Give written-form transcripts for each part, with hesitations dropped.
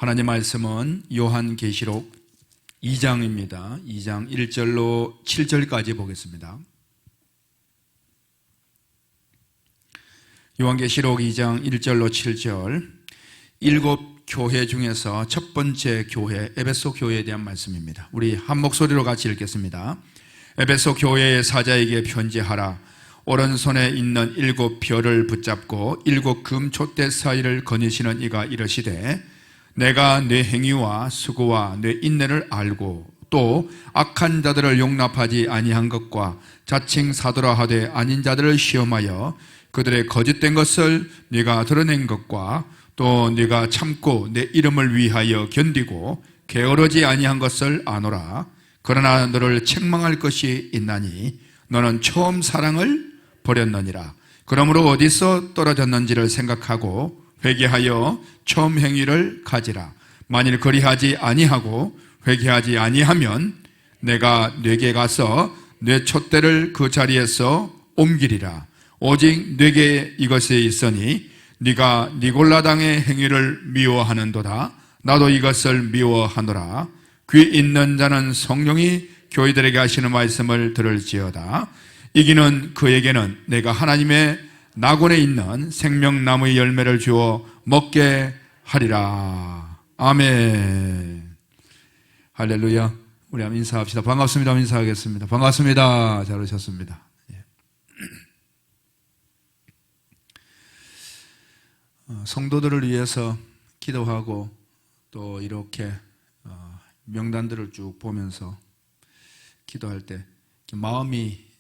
하나님 말씀은 요한계시록 2장입니다. 2장 1절로 7절까지 보겠습니다. 요한계시록 2장 1절로 7절, 7 교회 중에서 첫 번째 교회 에베소 교회에 대한 말씀입니다. 우리 한 목소리로 같이 읽겠습니다. 에베소 교회의 사자에게 편지하라. 오른손에 있는 7 별을 붙잡고 7 금 촛대 사이를 거니시는 이가 이르시되, 내가 내 행위와 수고와 내 인내를 알고 또 악한 자들을 용납하지 아니한 것과 자칭 사도라 하되 아닌 자들을 시험하여 그들의 거짓된 것을 네가 드러낸 것과 또 네가 참고 내 이름을 위하여 견디고 게으르지 아니한 것을 아노라. 그러나 너를 책망할 것이 있나니 너는 처음 사랑을 버렸느니라. 그러므로 어디서 떨어졌는지를 생각하고 회개하여 처음 행위를 가지라. 만일 그리하지 아니하고 회개하지 아니하면 내가 네게 가서 네 촛대를 그 자리에서 옮기리라. 오직 네게 이것에 있으니 네가 니골라당의 행위를 미워하는도다. 나도 이것을 미워하노라. 귀 있는 자는 성령이 교회들에게 하시는 말씀을 들을지어다. 이기는 그에게는 내가 하나님의 낙원에 있는 생명나무의 열매를 주어 먹게 하리라. 아멘. 할렐루야. 우리 한번 인사합시다. 반갑습니다. 인사하겠습니다. 반갑습니다. 잘 오셨습니다. 성도들을 위해서 기도하고 또 이렇게 명단들을 쭉 보면서 기도할 때 마음이,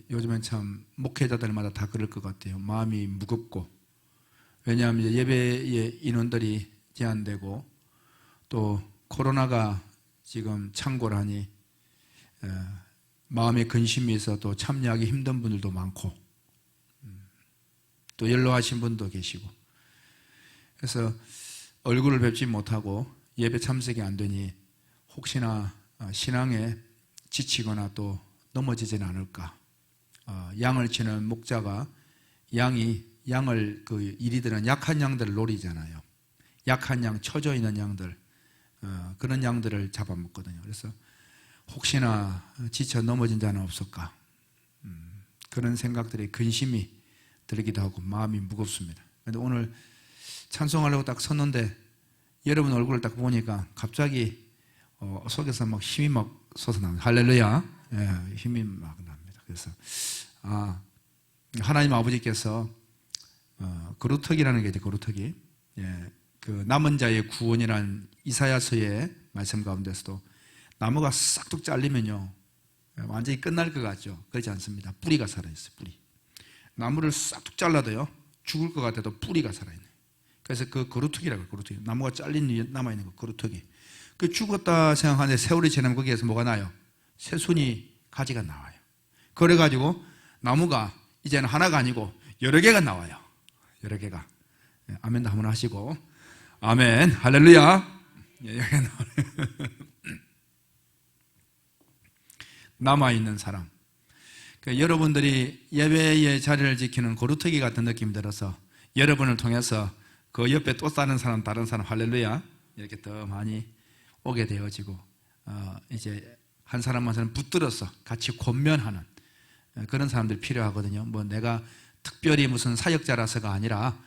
요즘엔 참 목회자들마다 다 그럴 것 같아요. 마음이 무겁고, 왜냐하면 이제 예배의 인원들이 제한되고 또 코로나가 지금 창궐하니 마음에 근심이 있어도 참여하기 힘든 분들도 많고 또 연로하신 분도 계시고, 그래서 얼굴을 뵙지 못하고 예배 참석이 안 되니 혹시나 신앙에 지치거나 또 넘어지지는 않을까. 양을 치는 목자가 양을 그 이리들은 약한 양들을 노리잖아요. 약한 양, 처져 있는 양들, 그런 양들을 잡아먹거든요. 그래서 혹시나 지쳐 넘어진 자는 없을까. 그런 생각들이 근심이 들기도 하고 마음이 무겁습니다. 그런데 오늘 찬송하려고 딱 섰는데 여러분 얼굴을 딱 보니까 갑자기 속에서 막 힘이 막 솟아납니다. 할렐루야. 예, 힘이 막 납니다. 그래서 하나님 아버지께서 거루터기라는 게 있죠. 거루터기. 예, 그 남은 자의 구원이라는 이사야서의 말씀 가운데서도 나무가 싹둑 잘리면요 완전히 끝날 것 같죠. 그렇지 않습니다. 뿌리가 살아있어요. 뿌리. 나무를 싹둑 잘라도요 죽을 것 같아도 뿌리가 살아있네요. 그래서 그 거루터기라고 해요. 거루터기. 나무가 잘린 남아있는 거 거루터기. 그 죽었다 생각하는데 세월이 지나면 거기에서 뭐가 나요? 새순이 가지가 나와요. 그래가지고 나무가 이제는 하나가 아니고 여러 개가 나와요. 여러 개가. 아멘도 한번 하시고. 아멘. 할렐루야. 여기 남아있는 사람. 그러니까 여러분들이 예배의 자리를 지키는 고루터기 같은 느낌이 들어서 여러분을 통해서 그 옆에 또 사는 사람, 다른 사람, 할렐루야, 이렇게 더 많이 오게 되어지고, 이제 한 사람 한 사람 붙들어서 같이 권면하는 그런 사람들이 필요하거든요. 뭐 내가 특별히 무슨 사역자라서가 아니라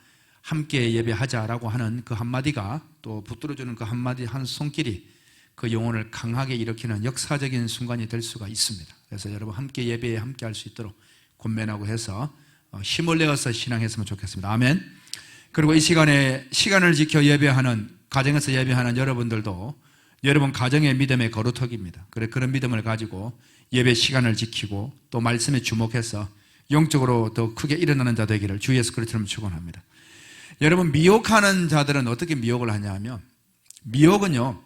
함께 예배하자라고 하는 그 한마디가, 또 붙들어주는 그 한마디 한 손길이 그 영혼을 강하게 일으키는 역사적인 순간이 될 수가 있습니다. 그래서 여러분 함께 예배에 함께 할 수 있도록 권면하고 해서 힘을 내어서 신앙했으면 좋겠습니다. 아멘. 그리고 이 시간에 시간을 지켜 예배하는, 가정에서 예배하는 여러분들도 여러분 가정의 믿음의 거루터기입니다. 그런 믿음을 가지고 예배 시간을 지키고 또 말씀에 주목해서 영적으로 더 크게 일어나는 자 되기를 주 예수 그리스도로 축원합니다. 여러분, 미혹하는 자들은 어떻게 미혹을 하냐 하면, 미혹은요,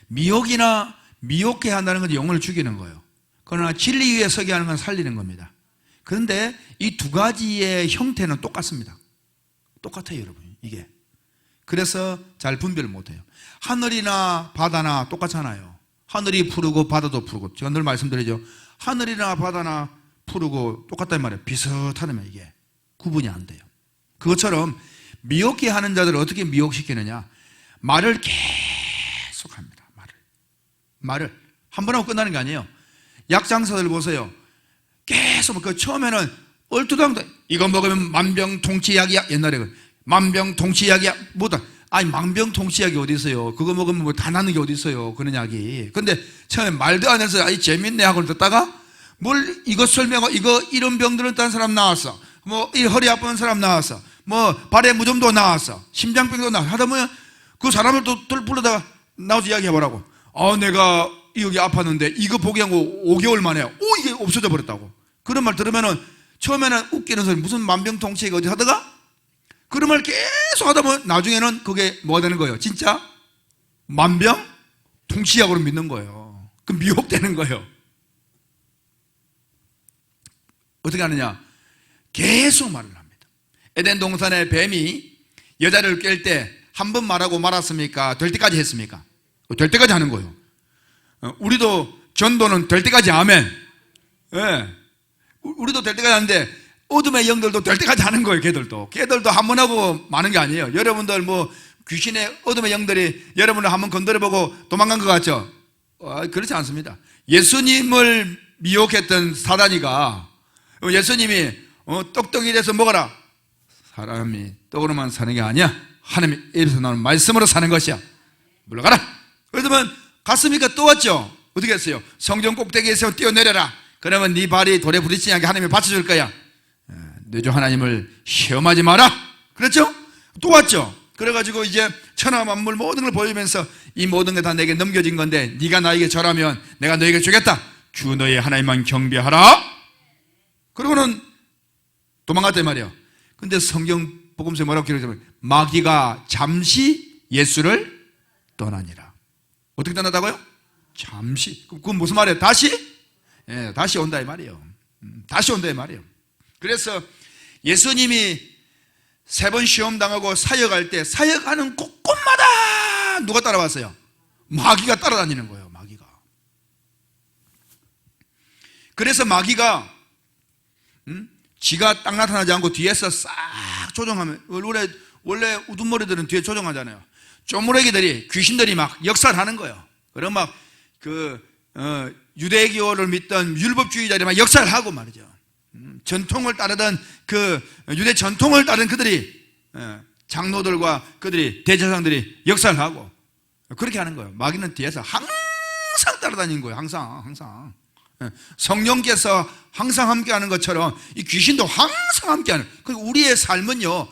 미혹이나 미혹해 한다는 건 영혼을 죽이는 거예요. 그러나 진리 위에 서게 하는 건 살리는 겁니다. 그런데 이 두 가지의 형태는 똑같습니다. 똑같아요, 여러분. 이게. 그래서 잘 분별을 못해요. 하늘이나 바다나 똑같잖아요. 하늘이 푸르고 바다도 푸르고. 제가 늘 말씀드리죠. 하늘이나 바다나 푸르고 똑같단 말이에요. 비슷하다면 이게 구분이 안 돼요. 그것처럼 미혹해 하는 자들을 어떻게 미혹시키느냐. 말을 계속합니다. 말을 한 번 하고 끝나는 게 아니에요. 약장사들 보세요. 계속 그 처음에는 얼토당토 이거 먹으면 만병통치약이야. 옛날에 만병통치약이야. 뭐다? 아니 만병통치약이 어디 있어요? 그거 먹으면 뭐 다 나는 게 어디 있어요? 그런 약이. 근데 처음에 말도 안 해서 아이 재밌네 하고 듣다가 뭘 이거 설명하고 이거 이런 병들은 딴 사람 나왔어. 뭐 이 허리 아픈 사람 나왔어. 뭐 발에 무좀도 나왔어. 심장병도 나왔어. 하다 보면 그 사람을 또 불러다가 나와서 이야기해보라고. 내가 여기 아팠는데 이거 포기하고 5개월 만에 이게 없어져 버렸다고. 그런 말 들으면은 처음에는 웃기는 소리 무슨 만병통치약 어디 하다가 그런 말 계속 하다 보면 나중에는 그게 뭐가 되는 거예요? 진짜 만병통치약으로 믿는 거예요. 그 미혹되는 거예요. 어떻게 하느냐? 계속 말을 합니다. 에덴 동산의 뱀이 여자를 깰 때 한 번 말하고 말았습니까? 될 때까지 했습니까? 될 때까지 하는 거예요. 우리도 전도는 될 때까지 아멘. 예. 우리도 될 때까지 하는데 어둠의 영들도 될 때까지 하는 거예요. 걔들도 한 번 하고 마는 게 아니에요. 여러분들 뭐 귀신의 어둠의 영들이 여러분을 한번 건드려보고 도망간 것 같죠? 그렇지 않습니다. 예수님을 미혹했던 사단이가 예수님이 떡떡이 돼서 먹어라. 사람이 떡으로만 사는 게 아니야. 하나님의 입에서 나오는 말씀으로 사는 것이야. 물러가라. 그러더만 갔습니까? 또 왔죠. 어떻게 했어요? 성전 꼭대기에서 뛰어내려라. 그러면 네 발이 돌에 부딪히지 않게 하나님이 받쳐줄 거야. 내 주 하나님을 시험하지 마라. 그렇죠? 또 왔죠. 그래가지고 이제 천하 만물 모든 걸 보이면서 이 모든 게 다 내게 넘겨진 건데 네가 나에게 절하면 내가 너에게 주겠다. 주 너의 하나님만 경배하라. 그러고는 도망갔단 말이에요. 근데 성경 복음서에 뭐라고 기록되면 마귀가 잠시 예수를 떠나니라. 어떻게 떠났다고요? 잠시. 그건 무슨 말이에요? 다시? 예, 다시 온다 이 말이에요. 다시 온다 이 말이에요. 그래서 예수님이 3번 시험 당하고 사역할 때 사역하는 곳곳마다 누가 따라왔어요? 마귀가 따라다니는 거예요. 마귀가. 그래서 마귀가 지가 딱 나타나지 않고 뒤에서 싹 조종하면 원래 우둔머리들은 뒤에 조종하잖아요. 쪼무레기들이 귀신들이 막 역사하는 거예요. 그럼 막 유대교를 믿던 율법주의자들이 막 역사를 하고 말이죠. 전통을 따르던 그 유대 전통을 따른 그들이 장로들과 그들이 대제사장들이 역사를 하고 그렇게 하는 거예요. 마귀는 뒤에서 항상 따라다니는 거예요. 항상. 성령께서 항상 함께하는 것처럼 이 귀신도 항상 함께하는. 그리고 우리의 삶은요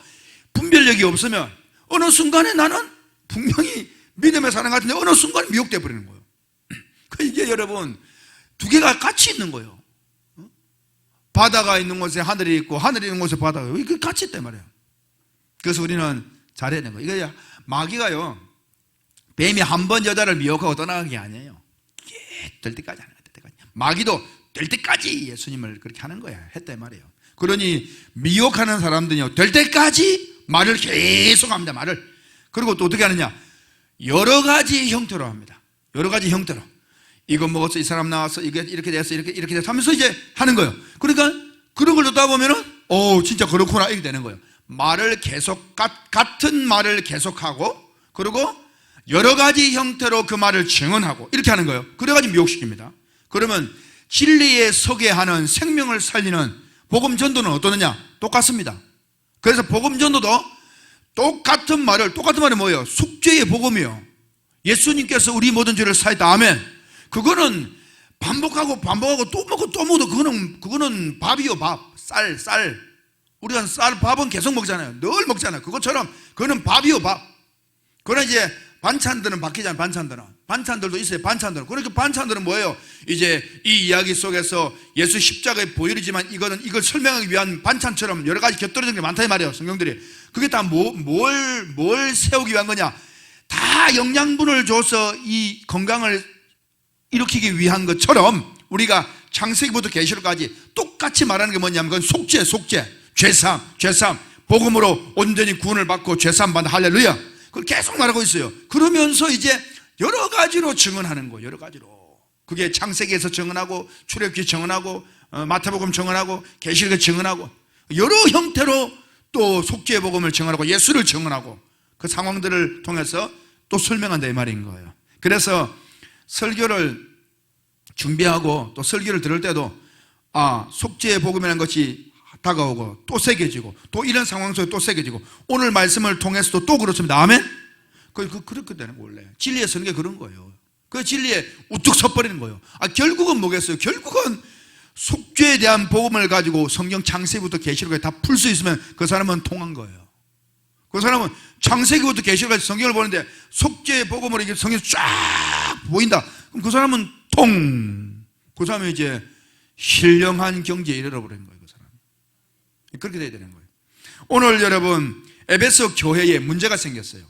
분별력이 없으면 어느 순간에 나는 분명히 믿음에 사는 것 같은데 어느 순간에 미혹되어 버리는 거예요. 이게 여러분 두 개가 같이 있는 거예요. 바다가 있는 곳에 하늘이 있고 하늘이 있는 곳에 바다가 있고 이게 같이 있단 말이에요. 그래서 우리는 잘해야 되는 거예요. 이게 마귀가요 뱀이 한 번 여자를 미혹하고 떠나간 게 아니에요. 될 때까지 하는 거예요. 마귀도 될 때까지 예수님을 그렇게 하는 거야. 했단 말이에요. 그러니 미혹하는 사람들은요 될 때까지 말을 계속 합니다. 말을. 그리고 또 어떻게 하느냐 여러 가지 형태로 합니다. 여러 가지 형태로 이거 먹었어 이 사람 나왔어 이게 이렇게 됐어 이렇게 됐어 하면서 이제 하는 거예요. 그러니까 그런 걸 듣다 보면은 진짜 그렇구나 이렇게 되는 거예요. 말을 계속 같은 말을 계속하고 그리고 여러 가지 형태로 그 말을 증언하고 이렇게 하는 거예요. 그래가지고 미혹시킵니다. 그러면 진리에 서게 하는 생명을 살리는 복음 전도는 어떠느냐? 똑같습니다. 그래서 복음 전도도 똑같은 말이 뭐예요? 속죄의 복음이요. 예수님께서 우리 모든 죄를 사했다. 아멘. 그거는 반복하고 또 먹어도 그거는 밥이요. 밥. 쌀. 우리가 밥은 계속 먹잖아요. 늘 먹잖아요. 그것처럼 그거는 밥이요. 밥. 그러나 이제 반찬들은 바뀌잖아요. 반찬들도 있어요. 그러니까 반찬들은 뭐예요? 이제 이 이야기 속에서 예수 십자가의 보혈이지만 이걸 설명하기 위한 반찬처럼 여러 가지 곁들여진 게 많다 이 말이에요. 성경들이. 그게 다 뭘 세우기 위한 거냐? 다 영양분을 줘서 이 건강을 일으키기 위한 것처럼 우리가 창세기부터 계시록까지 똑같이 말하는 게 뭐냐면 그건 속죄, 죄삼, 복음으로 온전히 구원을 받고 죄삼 받는 할렐루야. 그걸 계속 말하고 있어요. 그러면서 이제 여러 가지로 증언하는 거예요. 여러 가지로. 그게 창세기에서 증언하고 출애굽기 증언하고 마태복음 증언하고 계시록에 증언하고 여러 형태로 또 속죄의 복음을 증언하고 예수를 증언하고 그 상황들을 통해서 또 설명한다 이 말인 거예요. 그래서 설교를 준비하고 또 설교를 들을 때도 속죄의 복음이라는 것이 다가오고 또 새겨지고 또 이런 상황 속에 또 새겨지고 오늘 말씀을 통해서도 또 그렇습니다. 아멘? 그렇게 되는 거 원래. 진리에 서는 게 그런 거예요. 그 진리에 우뚝 서버리는 거예요. 결국은 뭐겠어요? 결국은 속죄에 대한 복음을 가지고 성경 창세기부터 계시록에 다 풀 수 있으면 그 사람은 통한 거예요. 그 사람은 창세기부터 계시록까지 성경을 보는데 속죄의 복음으로 이게 성경이 쫙 보인다. 그럼 그 사람은 그 사람이 이제 신령한 경지에 이르러버린 거예요. 그 사람. 그렇게 돼야 되는 거예요. 오늘 여러분 에베소 교회에 문제가 생겼어요.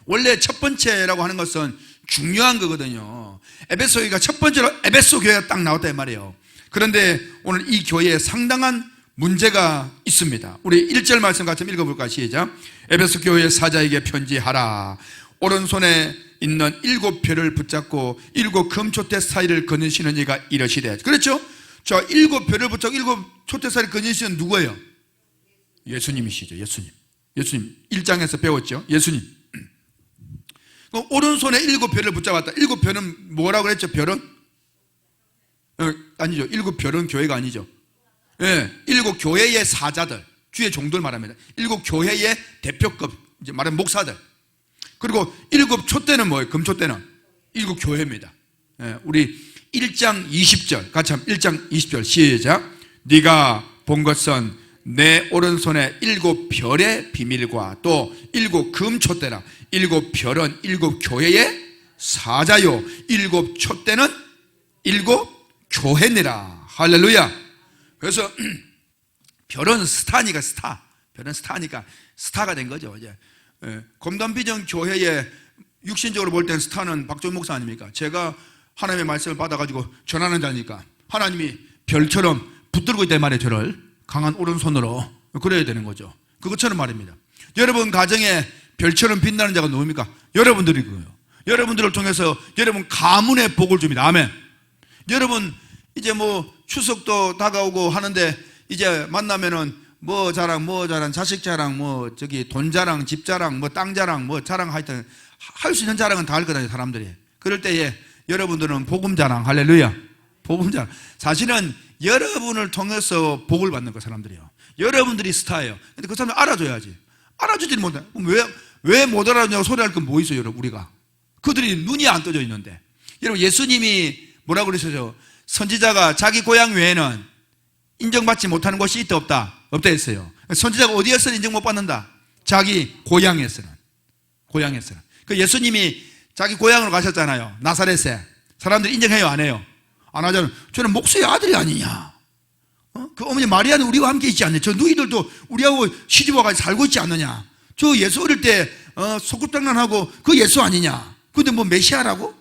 원래 첫 번째라고 하는 것은 중요한 거거든요. 에베소 교회가 첫 번째로 에베소 교회가 딱 나왔다 이 말이에요. 그런데 오늘 이 교회에 상당한 문제가 있습니다. 우리 1절 말씀 같이 읽어볼까? 시작. 에베소 교회 사자에게 편지하라. 오른손에 있는 7별을 붙잡고 7 금초대 사이를 거느시는 이가 이러시되. 그렇죠? 자, 7별을 붙잡고 7 촛대 사이를 거느시는 누구예요? 예수님이시죠. 예수님 1장에서 배웠죠. 예수님. 오른손에 7별을 붙잡았다. 7별은 뭐라고 그랬죠? 별은? 아니죠. 7별은 교회가 아니죠. 7 교회의 사자들, 주의 종들 말합니다. 7 교회의 대표급, 이제 말하면 목사들. 그리고 7 촛대는 뭐예요? 금촛대는 7 교회입니다. 우리 1장 20절 같이 한번 1장 20절 시작. 네가 본 것은 내 오른손에 7별의 비밀과 또 7 금촛대라. 7별은 7 교회의 사자요 7 촛대는 7 교회니라. 할렐루야. 그래서 별은 스타니까 별은 스타니까 스타가 된 거죠. 이제 검단비전 교회의 육신적으로 볼 때는 스타는 박종희 목사 아닙니까? 제가 하나님의 말씀을 받아가지고 전하는 자니까 하나님이 별처럼 붙들고 있단 말이에요. 저를 강한 오른손으로. 그래야 되는 거죠. 그것처럼 말입니다. 여러분 가정에 별처럼 빛나는 자가 누굽니까? 여러분들이 그거예요. 여러분들을 통해서 여러분 가문의 복을 줍니다. 아멘. 여러분 이제 추석도 다가오고 하는데 이제 만나면은 뭐 자랑 자식 자랑 돈 자랑 집 자랑 땅 자랑 자랑 하여튼 할 수 있는 자랑은 다 할 거다 사람들이. 그럴 때에 여러분들은 복음 자랑. 할렐루야. 복음 자랑. 사실은 여러분을 통해서 복을 받는 거 사람들이요. 여러분들이 스타예요. 근데 그 사람을 알아줘야지. 알아주지 못해. 왜 못 알아주냐고 소리할 건 뭐 있어요, 여러분 우리가. 그들이 눈이 안 떠져 있는데. 여러분 예수님이 뭐라고 그러셨죠? 선지자가 자기 고향 외에는 인정받지 못하는 곳이 있다 없다? 없다 했어요. 선지자가 어디에서는 인정 못 받는다? 자기 고향에서는. 그 예수님이 자기 고향으로 가셨잖아요. 나사렛에. 사람들이 인정해요 안 해요? 안 하잖아요. 저는 목수의 아들이 아니냐. 그 어머니 마리아는 우리와 함께 있지 않냐. 저 너희들도 우리하고 시집 와가지고 살고 있지 않느냐. 저 예수 어릴 때 소꿉장난하고 그 예수 아니냐. 근데 메시아라고?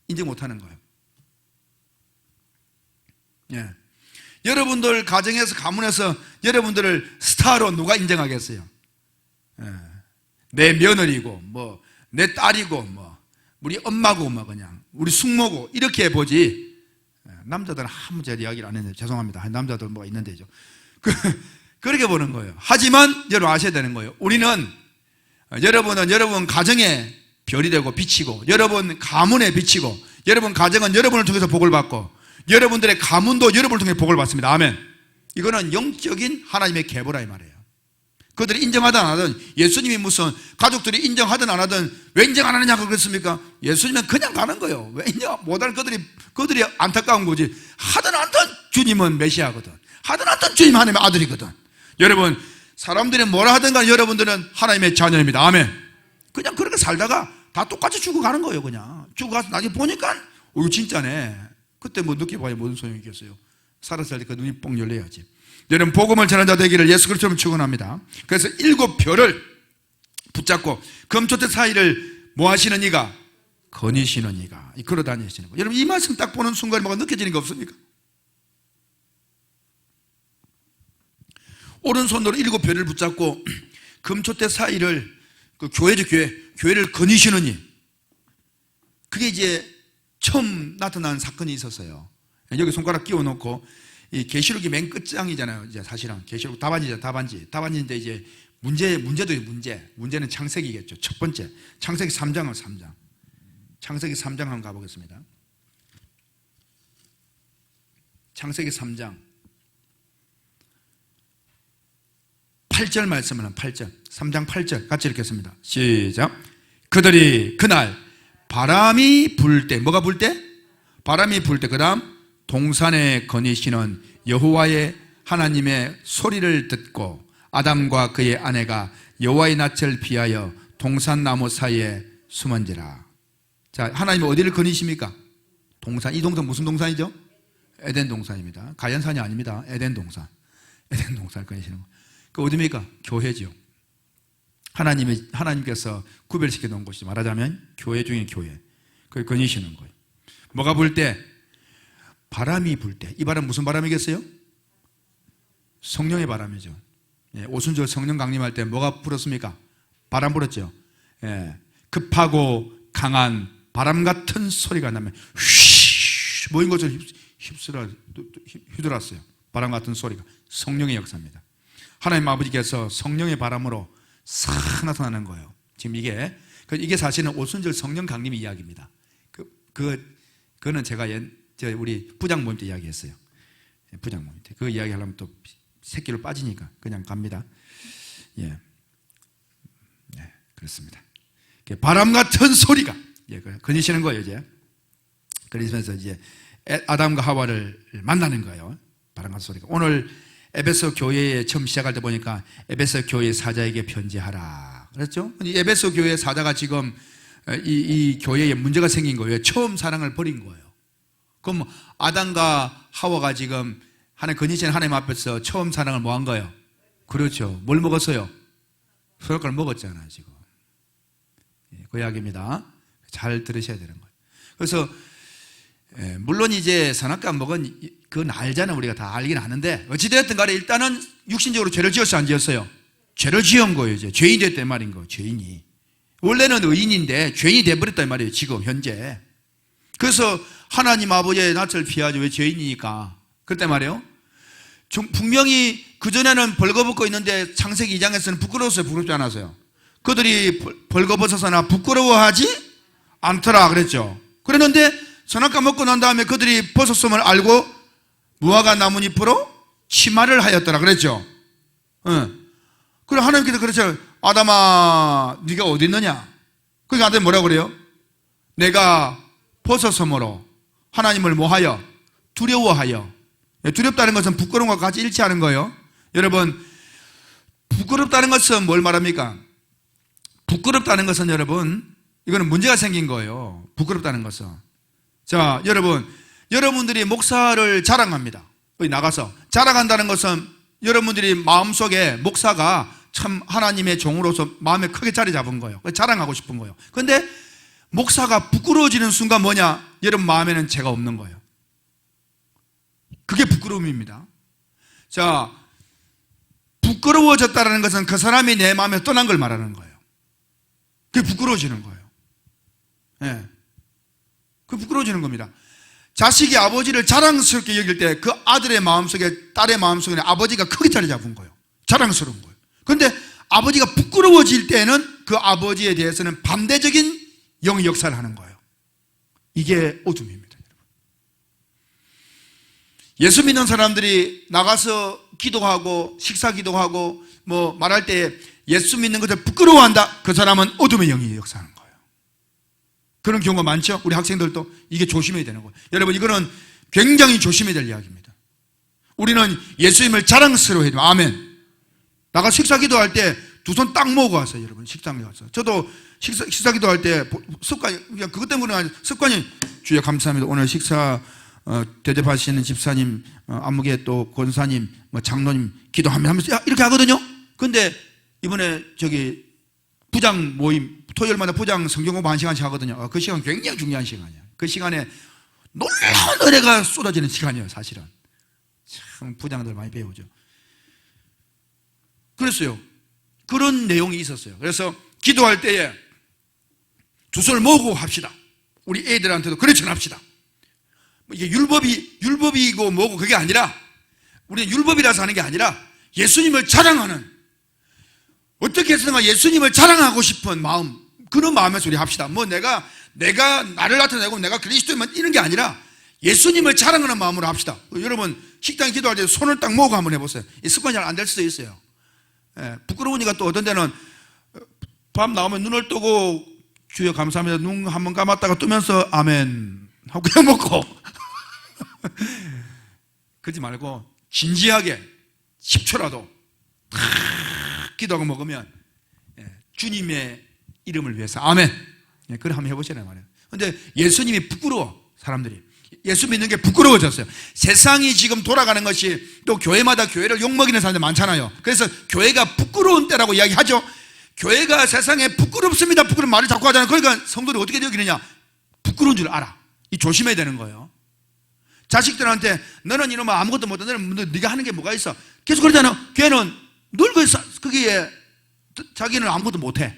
인정 못하는 거예요. 여러분들 가정에서 가문에서 여러분들을 스타로 누가 인정하겠어요? 내 며느리고 내 딸이고 우리 엄마고 그냥 우리 숙모고 이렇게 보지. 남자들은 아무 제가 이야기를 안 했는데 죄송합니다. 남자들 있는데죠. 그렇게 보는 거예요. 하지만 여러분 아셔야 되는 거예요. 여러분은 여러분 가정의 별이 되고 비치고 여러분 가문의 비치고 여러분 가정은 여러분을 통해서 복을 받고 여러분들의 가문도 여러분을 통해 복을 받습니다. 아멘. 이거는 영적인 하나님의 계보라 이 말이에요. 그들이 인정하든 안 하든 예수님이 무슨 가족들이 인정하든 안 하든 왜 인정 안 하느냐고 그랬습니까? 예수님은 그냥 가는 거예요. 왜 인정 못하는 그들이 안타까운 거지. 하든 안 하든 주님은 메시아거든. 하든 안 하든 주님 하나님의 아들이거든. 여러분 사람들이 뭐라 하든 간에 여러분들은 하나님의 자녀입니다. 아멘. 그냥 그렇게 살다가 다 똑같이 죽어가는 거예요. 그냥 죽어가서 나중에 보니까 이거 진짜네. 그때 늦게 봐야 무슨 소용이 있겠어요. 살았을 때 그 눈이 뻥 열려야지. 여러분 복음을 전하는 자 되기를 예수 그리스도로 축원합니다. 그래서 7별을 붙잡고 금초대 사이를 뭐 하시는 이가? 거니시는 이가. 걸어 다니시는 거. 여러분 이 말씀 딱 보는 순간에 뭐가 느껴지는 거 없습니까? 오른손으로 7별을 붙잡고 금초대 사이를 교회죠. 교회를 거니시는 이. 그게 이제 처음 나타난 사건이 있었어요. 여기 손가락 끼워놓고 이 계시록이 맨 끝장이잖아요. 이제 사실은 계시록 답안지죠. 답안지인데 이제 문제는 창세기겠죠. 첫 번째, 창세기 3장은 3장. 창세기 3장 한번 가보겠습니다. 창세기 3장 8절 말씀은 8절, 3장 8절 같이 읽겠습니다. 시작. 그들이 그날 바람이 불 때, 뭐가 불 때? 바람이 불 때, 그 다음 동산에 거니시는 여호와의 하나님의 소리를 듣고 아담과 그의 아내가 여호와의 낯을 피하여 동산나무 사이에 숨은지라. 자, 하나님은 어디를 거니십니까? 동산. 이 동산 무슨 동산이죠? 에덴 동산입니다. 가연산이 아닙니다. 에덴 동산. 에덴 동산을 거니시는 거. 그 어디입니까? 교회죠. 하나님께서 구별시켜 놓은 곳이죠. 말하자면 교회 중에 교회. 그걸 거니시는 거예요. 뭐가 불 때? 바람이 불 때. 이 바람 무슨 바람이겠어요? 성령의 바람이죠. 예, 오순절 성령 강림할 때 뭐가 불었습니까? 바람 불었죠. 예, 급하고 강한 바람 같은 소리가 나면 휘 모인 것을 휘둘렀어요. 바람 같은 소리가 성령의 역사입니다. 하나님 아버지께서 성령의 바람으로 싹 나타나는 거예요. 지금 이게 사실은 오순절 성령 강림 이야기입니다. 그거는 제가 우리 부장 모임 때 이야기했어요. 부장 모임 때. 그 이야기 하려면 또 새끼로 빠지니까 그냥 갑니다. 예. 네, 그렇습니다. 바람 같은 소리가, 예, 거니시는 거예요, 이제. 그러면서 이제 아담과 하와를 만나는 거예요. 바람 같은 소리가. 오늘 에베소 교회에 처음 시작할 때 보니까 에베소 교회 사자에게 편지하라 그랬죠? 에베소 교회 사자가 지금 이 교회에 문제가 생긴 거예요. 처음 사랑을 버린 거예요. 그럼 아담과 하와가 지금 거니시는 하나님 앞에서 처음 사랑을 뭐 한 거예요? 그렇죠. 뭘 먹었어요? 선악과를 먹었잖아요, 지금. 그 이야기입니다. 잘 들으셔야 되는 거예요. 그래서 물론 이제 선악과 먹은 그건 알잖아요. 우리가 다 알긴 아는데 어찌되었든 간에 일단은 육신적으로 죄를 지었어요, 안 지었어요? 죄를 지은 거예요. 이제 죄인이 됐단 말인 거예요. 죄인이. 원래는 의인인데 죄인이 돼버렸단 말이에요, 지금 현재. 그래서 하나님 아버지의 낯을 피하죠. 왜? 죄인이니까. 그랬단 말이에요. 분명히 그전에는 벌거벗고 있는데 창세기 2장에서는 부끄러웠어요? 부끄럽지 않았어요? 그들이 벌거벗어서나 부끄러워하지 않더라 그랬죠. 그랬는데 선악과 먹고 난 다음에 그들이 벗었음을 알고 무화과 나뭇잎으로 치마를 하였더라 그랬죠. 그래 하나님께서 그랬죠. 아담아 네가 어디 있느냐? 그러니까 아담이 뭐라고 그래요? 내가 벗었음으로 하나님을 뭐하여? 두려워하여. 두렵다는 것은 부끄러운 것과 같이 일치하는 거예요. 여러분, 부끄럽다는 것은 뭘 말합니까? 부끄럽다는 것은 여러분, 이거는 문제가 생긴 거예요. 부끄럽다는 것은. 자, 여러분들이 목사를 자랑합니다. 여기 나가서 자랑한다는 것은 여러분들이 마음속에 목사가 참 하나님의 종으로서 마음에 크게 자리 잡은 거예요. 자랑하고 싶은 거예요. 그런데 목사가 부끄러워지는 순간 뭐냐? 여러분 마음에는 죄가 없는 거예요. 그게 부끄러움입니다. 자, 부끄러워졌다는 것은 그 사람이 내 마음에 떠난 걸 말하는 거예요. 그게 부끄러워지는 거예요. 예. 그게 부끄러워지는 겁니다. 자식이 아버지를 자랑스럽게 여길 때 그 아들의 마음속에, 딸의 마음속에 아버지가 크게 자리 잡은 거예요. 자랑스러운 거예요. 그런데 아버지가 부끄러워질 때는 그 아버지에 대해서는 반대적인 영의 역사를 하는 거예요. 이게 어둠입니다. 예수 믿는 사람들이 나가서 기도하고 식사 기도하고 뭐 말할 때 예수 믿는 것을 부끄러워한다. 그 사람은 어둠의 영이 역사하는 거예요. 그런 경우가 많죠. 우리 학생들도 이게 조심해야 되는 거예요. 여러분 이거는 굉장히 조심해야 될 이야기입니다. 우리는 예수님을 자랑스러워해야 돼요. 아멘. 나가 식사 기도할 때 두 손 딱 모으고 왔어요. 여러분 식당에 가서. 저도 식사 기도할 때 습관이, 그냥 그것 때문에 아니라 습관이 주여 감사합니다. 오늘 식사 대접하시는 집사님, 안목의 또 권사님, 뭐 장로님 기도하면서 이렇게 하거든요. 근데 이번에 부장 모임 토요일마다 부장 성경 공부 1시간씩 하거든요. 그 시간 굉장히 중요한 시간이에요. 그 시간에 놀라운 은혜가 쏟아지는 시간이에요. 사실은 참 부장들 많이 배우죠. 그랬어요. 그런 내용이 있었어요. 그래서 기도할 때에 두 손을 모으고 합시다. 우리 애들한테도 그래 전합시다. 이게 율법이고 뭐고 그게 아니라 우리는 율법이라서 하는 게 아니라 예수님을 자랑하는 어떻게 해서든가 예수님을 자랑하고 싶은 마음, 그런 마음에서 우리 합시다. 뭐 내가 나를 나타내고 내가 그리스도만 이런 게 아니라 예수님을 자랑하는 마음으로 합시다. 여러분 식당 기도할 때 손을 딱 모으고 한번 해보세요. 이 습관이 잘 안 될 수도 있어요. 부끄러우니까 또 어떤 데는 밤 나오면 눈을 뜨고 주여 감사합니다 눈 한번 감았다가 뜨면서 아멘 하고 그냥 먹고 그러지 말고 진지하게 10초라도 탁 기도하고 먹으면 주님의 이름을 위해서 아멘. 그래 한번 해보시라는 말이에요. 근데 예수님이 부끄러워. 사람들이 예수 믿는 게 부끄러워졌어요. 세상이 지금 돌아가는 것이 또 교회마다 교회를 욕먹이는 사람들 많잖아요. 그래서 교회가 부끄러운 때라고 이야기하죠. 교회가 세상에 부끄럽습니다 부끄러운 말을 자꾸 하잖아요. 그러니까 성도들이 어떻게 여기느냐, 부끄러운 줄 알아. 이 조심해야 되는 거예요. 자식들한테 너는 이놈아 아무것도 못해, 너는 네가 하는 게 뭐가 있어, 계속 그러잖아. 걔는 늘 거기에 자기는 아무것도 못해.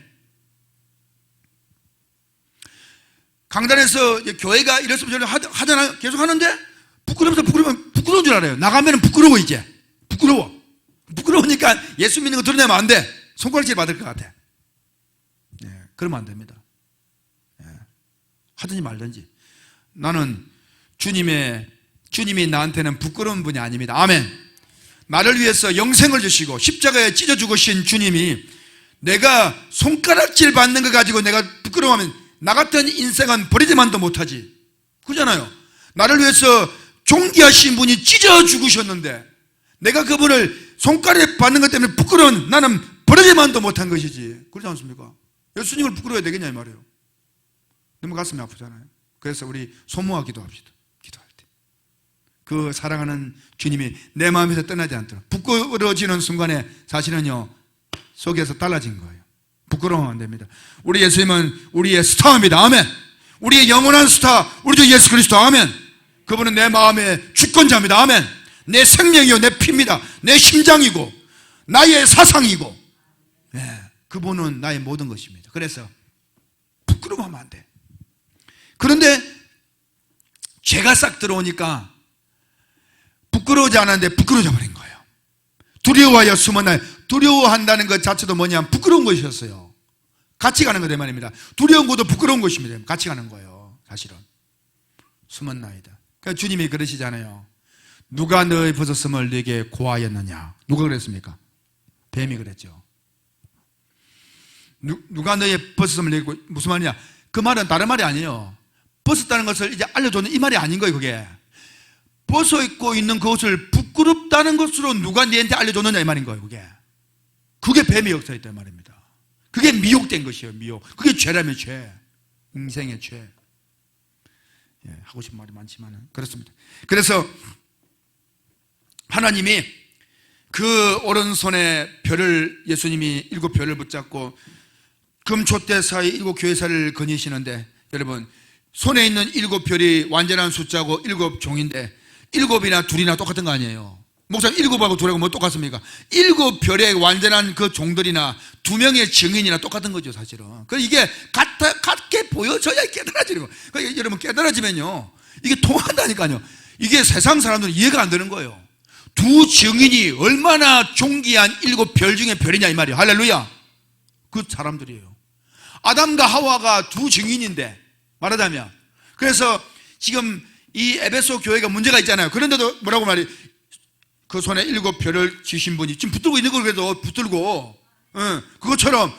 강단에서 교회가 이랬으면 저랬으면 하잖아요. 계속 하는데 부끄러우면 부끄러운 줄 알아요. 나가면 부끄러워. 이제 부끄러우니까 예수 믿는 거 드러내면 안 돼. 손가락질 받을 것 같아. 그러면 안 됩니다. 하든지 말든지 나는 주님이 나한테는 부끄러운 분이 아닙니다. 아멘. 나를 위해서 영생을 주시고 십자가에 찢어 죽으신 주님이 내가 손가락질 받는 거 가지고 내가 부끄러워하면 나 같은 인생은 버리지만도 못하지. 그잖아요. 나를 위해서 존귀하신 분이 찢어 죽으셨는데 내가 그분을 손가락 받는 것 때문에 부끄러운 나는 버리지만도 못한 것이지. 그렇지 않습니까? 예수님을 부끄러워야 되겠냐 이 말이에요. 너무 가슴이 아프잖아요. 그래서 우리 소모하 기도합시다. 기도할 때 그 사랑하는 주님이 내 마음에서 떠나지 않도록. 부끄러워지는 순간에 사실은요 속에서 달라진 거예요. 부끄러우면 안 됩니다. 우리 예수님은 우리의 스타입니다. 아멘. 우리의 영원한 스타 우리 주 예수 그리스도. 아멘. 그분은 내 마음의 주권자입니다. 아멘. 내 생명이요 내 피입니다. 내 심장이고 나의 사상이고 그분은 나의 모든 것입니다. 그래서 부끄러워하면 안 돼. 그런데 죄가 싹 들어오니까 부끄러워지 않았는데 부끄러워져 버린 거예요. 두려워하여 숨었나요? 두려워한다는 것 자체도 뭐냐면 부끄러운 것이었어요. 같이 가는 거란 말입니다. 두려운 것도 부끄러운 것입니다. 같이 가는 거예요. 사실은 숨었나이다. 그러니까 주님이 그러시잖아요. 누가 너의 벗었음을 네게 고하였느냐. 누가 그랬습니까? 뱀이 그랬죠. 누가 너의 벗었음을 내게 무슨 말이냐. 그 말은 다른 말이 아니에요. 벗었다는 것을 이제 알려줬는 이 말이 아닌 거예요. 그게 벗어 입고 있는 그것을 부끄럽다는 것으로 누가 네한테 알려줬느냐 이 말인 거예요. 그게 뱀의 역사였단 말입니다. 그게 미혹된 것이에요. 미혹. 그게 죄라면 죄. 인생의 죄. 하고 싶은 말이 많지만 그렇습니다. 그래서 하나님이 그 오른손에 별을 예수님이 7별을 붙잡고 금초대 사이 7교회사를 거니시는데 여러분 손에 있는 7별이 완전한 숫자고 7종인데 7이나 2이나 똑같은 거 아니에요. 목사님 7하고 2하고 뭐 똑같습니까? 7별의 완전한 그 종들이나 2명의 증인이나 똑같은 거죠 사실은. 그래서 이게 같게 보여져야 깨달아지는 거예요. 그러니까 여러분 깨달아지면요 이게 통한다니까요. 이게 세상 사람들은 이해가 안 되는 거예요. 2 증인이 얼마나 존귀한 7별 중에 별이냐 이 말이에요. 할렐루야. 그 사람들이에요. 아담과 하와가 2 증인인데 말하자면 그래서 지금 이 에베소 교회가 문제가 있잖아요. 그런데도 뭐라고 말해요? 그 손에 7별을 쥐신 분이 지금 붙들고 있는 걸 그래도 붙들고 그것처럼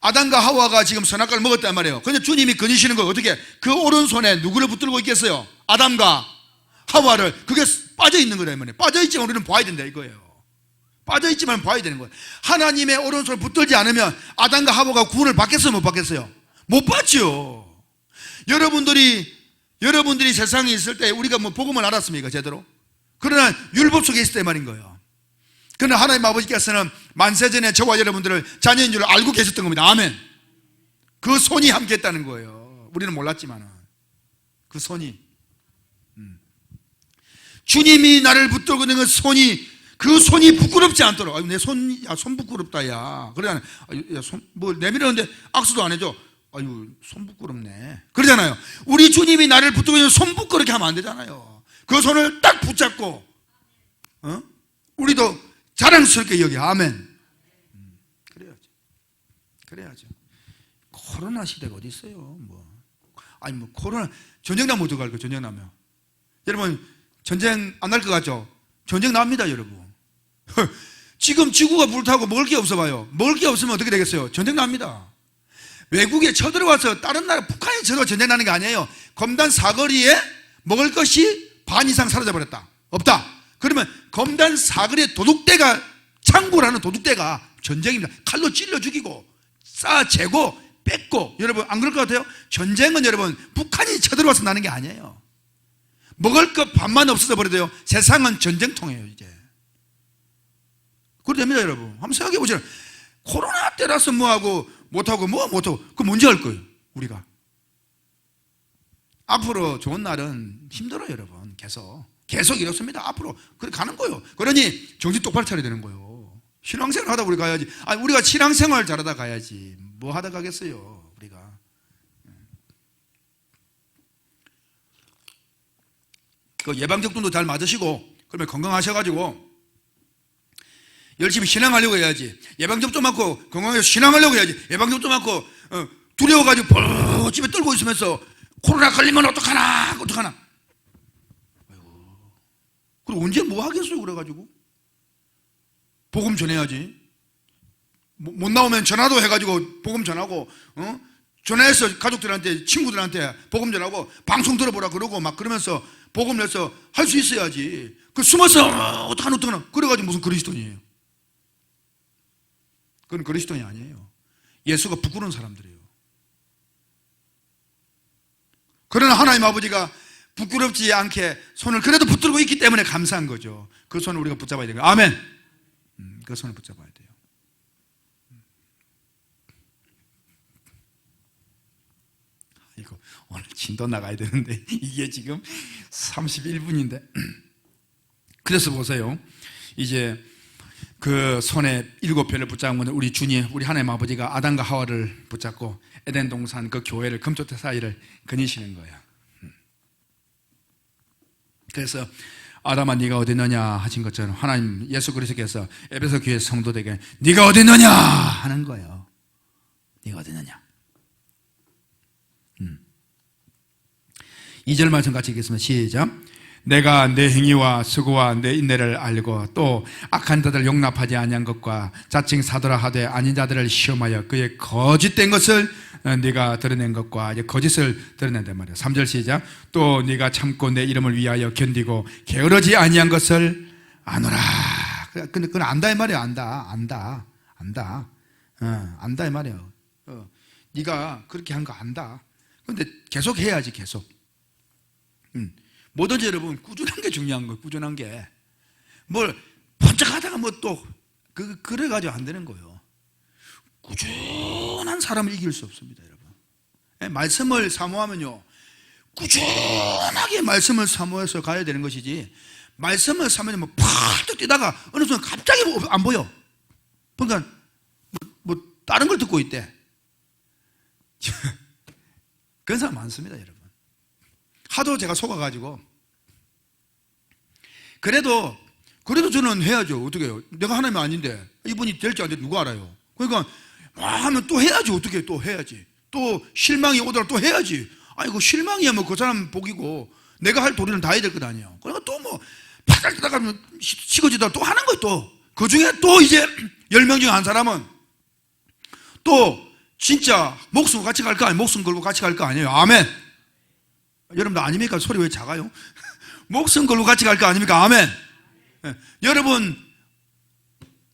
아담과 하와가 지금 선악과를 먹었단 말이에요. 근데 주님이 거니시는 거 어떻게 그 오른손에 누구를 붙들고 있겠어요? 아담과 하와를. 그게 빠져있는 거란 말이에요. 빠져있지만 우리는 봐야 된다 이거예요. 빠져있지만 봐야 되는 거예요. 하나님의 오른손을 붙들지 않으면 아담과 하와가 구원을 받겠어요 못 받겠어요? 못 받죠. 여러분들이 세상에 있을 때 우리가 뭐 복음을 알았습니까 제대로? 그러나 율법 속에 있을 때 말인 거예요. 그러나 하나님 아버지께서는 만세전에 저와 여러분들을 자녀인 줄 알고 계셨던 겁니다. 아멘. 그 손이 함께 했다는 거예요. 우리는 몰랐지만 그 손이 주님이 나를 붙들고 있는 그 손이 부끄럽지 않도록. 내 손 부끄럽다 야. 그래 손 뭐 내밀었는데 악수도 안 해줘. 아유 손 부끄럽네 그러잖아요. 우리 주님이 나를 붙들고 있는 손 부끄럽게 하면 안 되잖아요. 그 손을 딱 붙잡고 우리도 자랑스럽게 여기 아멘. 그래야지. 그래야죠. 코로나 시대가 어디 있어요? 코로나 전쟁 나면 어떡할 거예요? 전쟁 나면 여러분 전쟁 안 날 것 같죠? 전쟁 납니다, 여러분. 지금 지구가 불타고 먹을 게 없어 봐요. 먹을 게 없으면 어떻게 되겠어요? 전쟁 납니다. 외국에 쳐들어와서 다른 나라 북한에 쳐들어와 전쟁 나는 게 아니에요. 검단 사거리에 먹을 것이 반 이상 사라져 버렸다. 없다. 그러면 검단 사거리에 도둑대가 창고라는 도둑대가 전쟁입니다. 칼로 찔러 죽이고 쌓아 재고 뺏고. 여러분 안 그럴 것 같아요? 전쟁은 여러분 북한이 쳐들어와서 나는 게 아니에요. 먹을 것 반만 없어져 버려도요 세상은 전쟁통이에요. 이제 그렇게 됩니다. 여러분 한번 생각해 보세요. 코로나 때라서 뭐하고 못하고 그 뭔지 알 거예요. 우리가 앞으로 좋은 날은 힘들어요. 여러분 계속 이렇습니다. 앞으로 그렇게 가는 거예요. 그러니 정신 똑바로 차려야 되는 거예요. 신앙생활 하다 우리 가야지. 우리가 신앙생활 잘하다 가야지. 뭐 하다 가겠어요 우리가. 그 예방접종도 잘 맞으시고 그러면 건강하셔가지고 열심히 신앙하려고 해야지. 예방접종 맞고 건강해서 신앙하려고 해야지. 예방접종 맞고 두려워가지고 집에 떨고 있으면서 코로나 걸리면 어떡하나. 그리고 언제 뭐 하겠어요 그래가지고. 복음 전해야지. 못 나오면 전화도 해가지고 복음 전하고 전화해서 가족들한테 친구들한테 복음 전하고 방송 들어보라 그러고 막 그러면서 복음 내서 할 수 있어야지. 그 숨어서 어떡하나 그래가지고 무슨 그리스도인이에요. 그건 그리스도인이 아니에요. 예수가 부끄러운 사람들이에요. 그러나 하나님 아버지가 부끄럽지 않게 손을 그래도 붙들고 있기 때문에 감사한 거죠. 그 손을 우리가 붙잡아야 돼요. 아멘. 그 손을 붙잡아야 돼요. 이거 오늘 진도 나가야 되는데 이게 지금 31분인데 그래서 보세요. 이제 그 손에 7별을 붙잡은 우리 주님, 우리 하나님 아버지가 아담과 하와를 붙잡고 에덴 동산 그 교회를 금토대 사이를 거니시는 거예요. 그래서 아담아 네가 어디 있느냐 하신 것처럼 하나님 예수 그리스도께서 에베소 교회 성도들에게 네가 어디 있느냐 하는 거예요. 네가 어디 있느냐. 2절 말씀 같이 읽겠습니다. 시작. 내가 내 행위와 수고와 내 인내를 알고 또 악한 자들 용납하지 아니한 것과 자칭 사도라 하되 아닌 자들을 시험하여 그의 거짓된 것을 네가 드러낸 것과 거짓을 드러낸단 말이에요. 3절 시작. 또 네가 참고 내 이름을 위하여 견디고 게으르지 아니한 것을 아노라. 근데 그건 안다 이 말이에요. 안다 이 말이에요. 네가 그렇게 한 거 안다. 근데 계속 해야지. 계속. 뭐든지 여러분 꾸준한 게 중요한 거예요. 꾸준한 게. 뭘 번쩍 하다가 뭐 또 그래가지고 안 되는 거예요. 꾸준한 사람을 이길 수 없습니다. 여러분 말씀을 사모하면요 꾸준하게 말씀을 사모해서 가야 되는 것이지 말씀을 사모하면 뭐 팍 뛰다가 어느 순간 갑자기 안 보여. 그러니까 뭐 다른 걸 듣고 있대. 그런 사람 많습니다. 여러분 하도 제가 속아가지고 그래도 저는 해야죠. 어떻게 해요? 내가 하나님이 아닌데 이분이 될지 안 될지 누가 알아요? 그러니까 하면 또 해야지. 어떻게 또 해야지. 또 실망이 오더라도 또 해야지. 그 실망이야 뭐 그 사람 복이고 내가 할 도리는 다 해야 될 것 아니에요. 그러니까 또 뭐 바닥 뜨다가 식어지다 또 하는 거예요. 또 그 중에 또 이제 10명 중에 한 사람은 또 진짜 목숨 같이 갈 거 아니에요. 목숨 걸고 같이 갈 거 아니에요. 아멘. 여러분들 아닙니까? 소리 왜 작아요? 목숨 걸고 같이 갈 거 아닙니까? 아멘. 여러분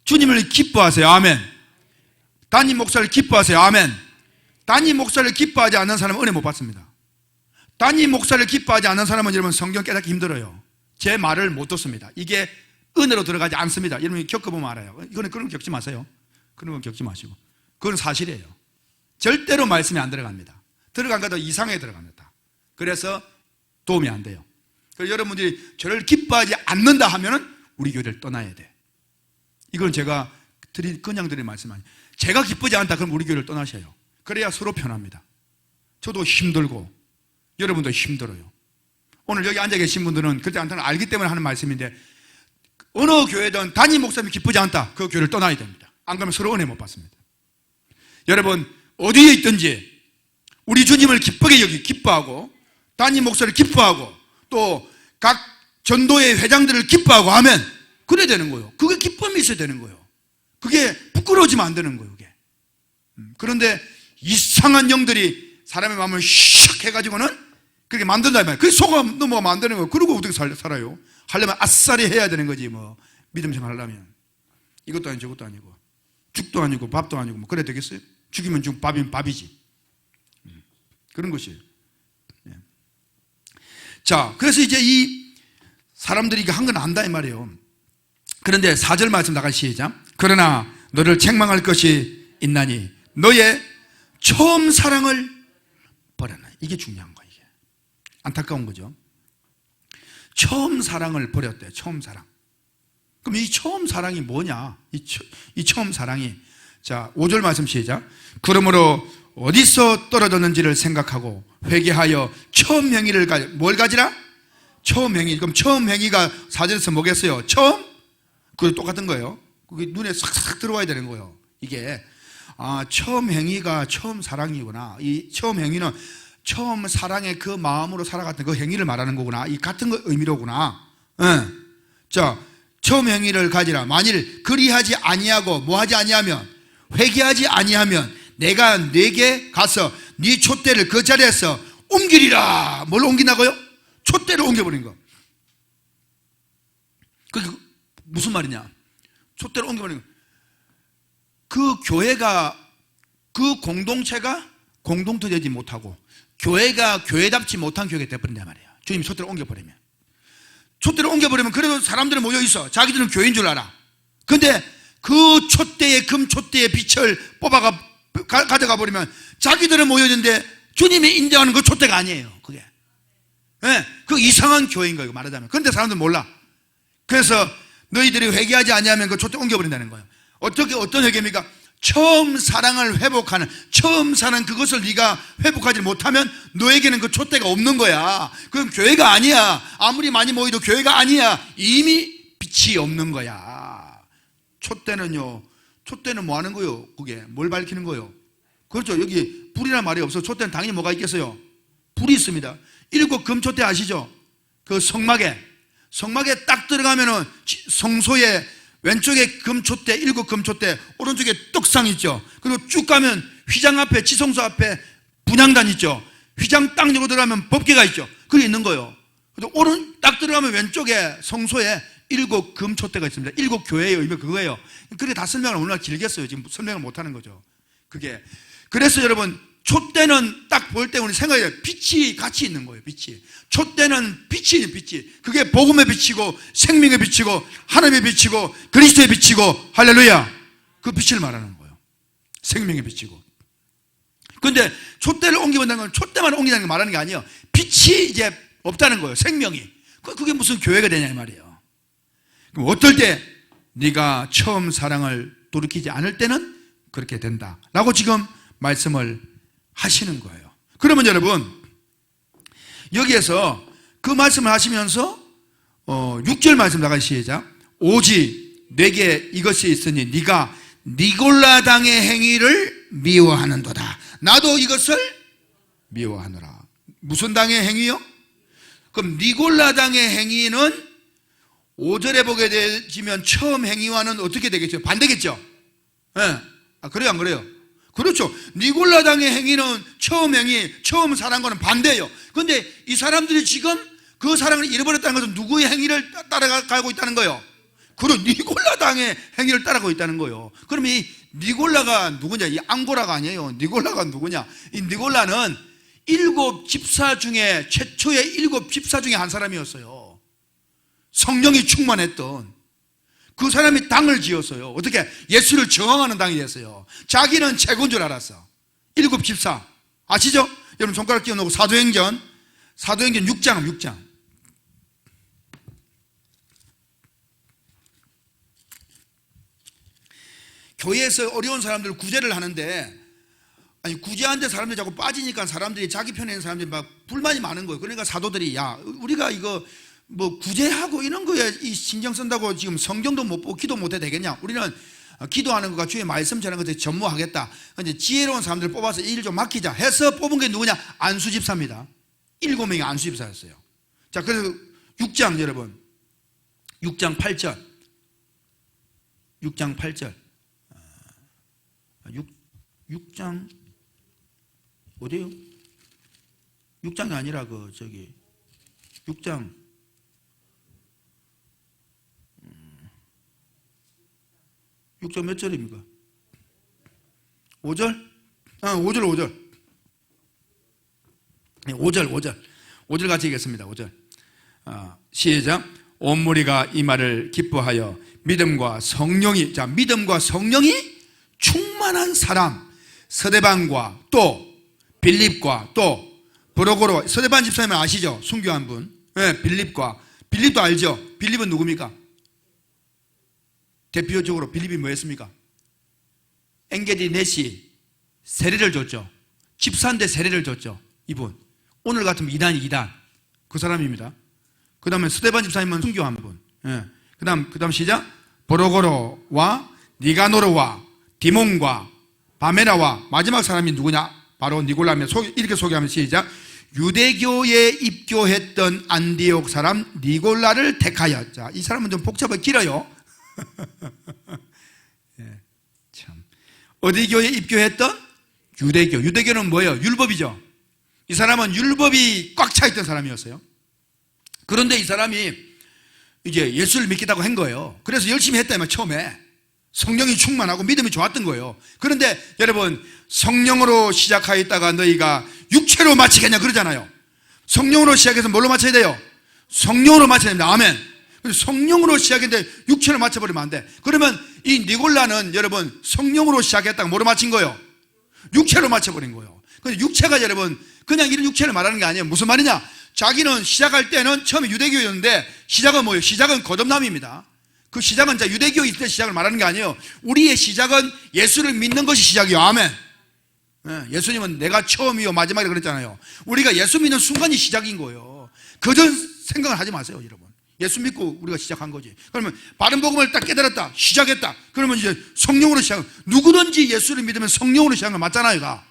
주님을 기뻐하세요. 아멘. 단임 목사를 기뻐하세요. 아멘. 단임 목사를 기뻐하지 않는 사람은 은혜 못 받습니다. 단임 목사를 기뻐하지 않는 사람은 여러분 성경 깨닫기 힘들어요. 제 말을 못 듣습니다. 이게 은혜로 들어가지 않습니다. 여러분이 겪어보면 알아요. 그런 건 겪지 마세요. 그런 건 겪지 마시고. 그건 사실이에요. 절대로 말씀이 안 들어갑니다. 들어간 것도 이상하게 들어갑니다. 그래서 도움이 안 돼요. 그래서 여러분들이 저를 기뻐하지 않는다 하면은 우리 교회를 떠나야 돼. 이건 제가 그냥 드린 말씀 아니에요. 제가 기쁘지 않다 그럼 우리 교회를 떠나셔요. 그래야 서로 편합니다. 저도 힘들고 여러분도 힘들어요. 오늘 여기 앉아 계신 분들은 그렇지 않다는 알기 때문에 하는 말씀인데 어느 교회든 단임 목사님이 기쁘지 않다 그 교회를 떠나야 됩니다. 안 그러면 서로 은혜 못 받습니다. 여러분 어디에 있든지 우리 주님을 기쁘게 기뻐하고 단임 목사를 기뻐하고 또 각 전도의 회장들을 기뻐하고 하면 그래야 되는 거예요. 그게 기쁨이 있어야 되는 거예요. 그게 부끄러워지면 안 되는 거예요. 그게. 그런데 이상한 영들이 사람의 마음을 샥 해가지고는 그렇게 만든다 말이에요. 그게 속아 넘어가면 안 되는 거예요. 그러고 어떻게 살아요? 하려면 아싸리 해야 되는 거지 뭐 믿음 생활 하려면. 이것도 아니고 저것도 아니고 죽도 아니고 밥도 아니고 뭐 그래야 되겠어요? 죽이면 죽, 밥이면 밥이지. 그런 것이에요. 자, 그래서 이제 이 사람들이 이거 한 건 안다 이 말이에요. 그런데 4절 말씀 나갈 시작. 그러나 너를 책망할 것이 있나니 너의 처음 사랑을 버렸나. 이게 중요한 거예요. 이게 안타까운 거죠. 처음 사랑을 버렸대. 처음 사랑. 그럼 이 처음 사랑이 뭐냐? 이 처음 사랑이, 자 5절 말씀 시작. 그러므로 어디서 떨어졌는지를 생각하고 회개하여 처음 행위를 뭘 가지라? 처음 행위. 그럼 처음 행위가 4절에서 뭐겠어요? 처음? 그거 똑같은 거예요. 그게 눈에 싹싹 들어와야 되는 거예요. 이게 처음 행위가 처음 사랑이구나. 이 처음 행위는 처음 사랑의 그 마음으로 살아갔던 그 행위를 말하는 거구나. 이 같은 의미로구나. 자, 처음 행위를 가지라. 만일 그리하지 아니하고 뭐하지 아니하면, 회개하지 아니하면 내가 네게 가서 네 촛대를 그 자리에서 옮기리라. 뭘 옮긴다고요? 촛대를 옮겨버린 거. 그게 무슨 말이냐? 촛대를 옮겨버린 거. 그 교회가, 그 공동체가 공동체되지 못하고 교회가 교회답지 못한 교회가 되어버린단 말이에요. 주님이 촛대를 옮겨버리면. 촛대를 옮겨버리면 그래도 사람들은 모여있어. 자기들은 교회인 줄 알아. 근데 그 촛대의 금 촛대의 빛을 가져가 버리면 자기들은 모여있는데 주님이 인정하는 그 촛대가 아니에요. 그게. 네, 그 이상한 교회인 거예요. 말하자면. 그런데 사람들은 몰라. 그래서 너희들이 회개하지 아니하면 그 촛대 옮겨버린다는 거예요. 어떤 회개입니까? 처음 사랑을 회복하는, 처음 사는 그것을 네가 회복하지 못하면 너에게는 그 촛대가 없는 거야. 그럼 교회가 아니야. 아무리 많이 모여도 교회가 아니야. 이미 빛이 없는 거야. 촛대는요, 촛대는 뭐 하는 거예요? 그게 뭘 밝히는 거예요? 그렇죠. 여기 불이란 말이 없어. 촛대는 당연히 뭐가 있겠어요? 불이 있습니다. 7 금촛대 아시죠? 그 성막에 딱 들어가면은 성소에 왼쪽에 금촛대, 7 금촛대, 오른쪽에 떡상 있죠. 그리고 쭉 가면 휘장 앞에, 지성소 앞에 분향단 있죠. 휘장 딱 열고 들어가면 법궤가 있죠. 그게 있는 거예요. 그래서 딱 들어가면 왼쪽에 성소에 7 금촛대가 있습니다. 7 교회의 의미가 그거예요. 그게 다 설명을 얼마나 길겠어요. 지금 설명을 못 하는 거죠. 그게. 그래서 여러분, 촛대는 딱 볼 때 우리 생각해, 빛이 같이 있는 거예요. 빛이. 촛대는 빛이. 그게 복음의 빛이고 생명의 빛이고 하나님의 빛이고 그리스도의 빛이고 할렐루야. 그 빛을 말하는 거예요. 생명의 빛이고. 그런데 촛대를 옮기는다는 건 촛대만 옮기는 게 말하는 게 아니에요. 빛이 이제 없다는 거예요. 생명이. 그게 무슨 교회가 되냐 이 말이에요. 그럼 어떨 때 네가 처음 사랑을 돌이키지 않을 때는 그렇게 된다라고 지금 말씀을 하시는 거예요. 그러면 여러분, 여기에서 그 말씀을 하시면서 6절 말씀 나가 시작. 오직 내게 이것이 있으니 네가 니골라당의 행위를 미워하는도다. 나도 이것을 미워하노라. 무슨 당의 행위요? 그럼 니골라당의 행위는 5절에 보게 되면 처음 행위와는 어떻게 되겠죠? 반대겠죠? 네. 그래요 안 그래요? 그렇죠. 니골라당의 행위는 처음 행위, 처음 사랑한 거는 반대예요. 그런데 이 사람들이 지금 그 사랑을 잃어버렸다는 것은 누구의 행위를 따라가고 있다는 거예요? 그럼 니골라당의 행위를 따라가고 있다는 거예요. 그럼 이 니골라가 누구냐? 이 앙고라가 아니에요. 니골라가 누구냐? 이 니골라는 7 집사 중에 최초의 7 집사 중에 한 사람이었어요. 성령이 충만했던 그 사람이 당을 지었어요. 어떻게? 예수를 저항하는 당이 됐어요. 자기는 최고인 줄 알았어. 7 집사 아시죠? 여러분 손가락 띄워놓고 사도행전 6장 교회에서 어려운 사람들 구제를 하는데, 아니 구제하는데 사람들이 자꾸 빠지니까 사람들이 자기 편에 있는 사람들이 막 불만이 많은 거예요. 그러니까 사도들이 야 우리가 이거 뭐 구제하고 이런 거에 이 신경 쓴다고 지금 성경도 못 보고 기도 못 해도 되겠냐? 우리는 기도하는 것과 주의 말씀 전하는 것에 전무하겠다. 이제 지혜로운 사람들을 뽑아서 이 일 좀 맡기자 해서 뽑은 게 누구냐? 안수 집사입니다. 7명이 안수 집사였어요. 자, 그래서 6장 여러분, 6장 8절, 6장 8절, 6장 어디요? 6장이 아니라 6장 6장 몇 절입니까? 5절? 5절. 5절 같이 읽겠습니다. 5절. 시작. 온 무리가 이 말을 기뻐하여 믿음과 성령이 충만한 사람 서대반과 또 빌립과 또 브로고로, 서대반 집사님은 아시죠? 순교한 분. 네, 빌립도 알죠? 빌립은 누굽니까? 대표적으로 빌립이 뭐였습니까? 엥게디 넷이 세례를 줬죠. 집사인데 세례를 줬죠. 이분. 오늘 같으면 2단 그 사람입니다. 그 다음에 스데반 집사님은 순교한 분. 예. 그 다음 시작. 브로고로와 니가노르와 디몬과 바메라와 마지막 사람이 누구냐? 바로 니골라며 이렇게 소개하면 시작. 유대교에 입교했던 안디옥 사람 니골라를 택하여. 자, 이 사람은 좀 복잡하게 길어요. 예, 참. 어디 교에 입교했던? 유대교. 유대교는 뭐예요? 율법이죠. 이 사람은 율법이 꽉 차 있던 사람이었어요. 그런데 이 사람이 이제 예수를 믿겠다고 한 거예요. 그래서 열심히 했다면 처음에 성령이 충만하고 믿음이 좋았던 거예요. 그런데 여러분, 성령으로 시작하였다가 너희가 육체로 마치겠냐 그러잖아요. 성령으로 시작해서 뭘로 마쳐야 돼요? 성령으로 마쳐야 됩니다. 아멘. 성령으로 시작했는데 육체로 맞춰버리면 안 돼. 그러면 이 니골라는 여러분 성령으로 시작했다가 뭐로 마친 거예요? 육체로 맞춰버린 거예요. 근데 육체가 여러분 그냥 이런 육체를 말하는 게 아니에요. 무슨 말이냐? 자기는 시작할 때는 처음에 유대교였는데 시작은 뭐예요? 시작은 거듭남입니다. 그 시작은 유대교 있을 때 시작을 말하는 게 아니에요. 우리의 시작은 예수를 믿는 것이 시작이에요. 아멘. 예수님은 내가 처음이요 마지막이라고 그랬잖아요. 우리가 예수 믿는 순간이 시작인 거예요. 그전 생각을 하지 마세요, 여러분. 예수 믿고 우리가 시작한 거지. 그러면 바른 복음을 딱 깨달았다, 시작했다. 그러면 이제 성령으로 시작. 누구든지 예수를 믿으면 성령으로 시작한 거 맞잖아요, 다.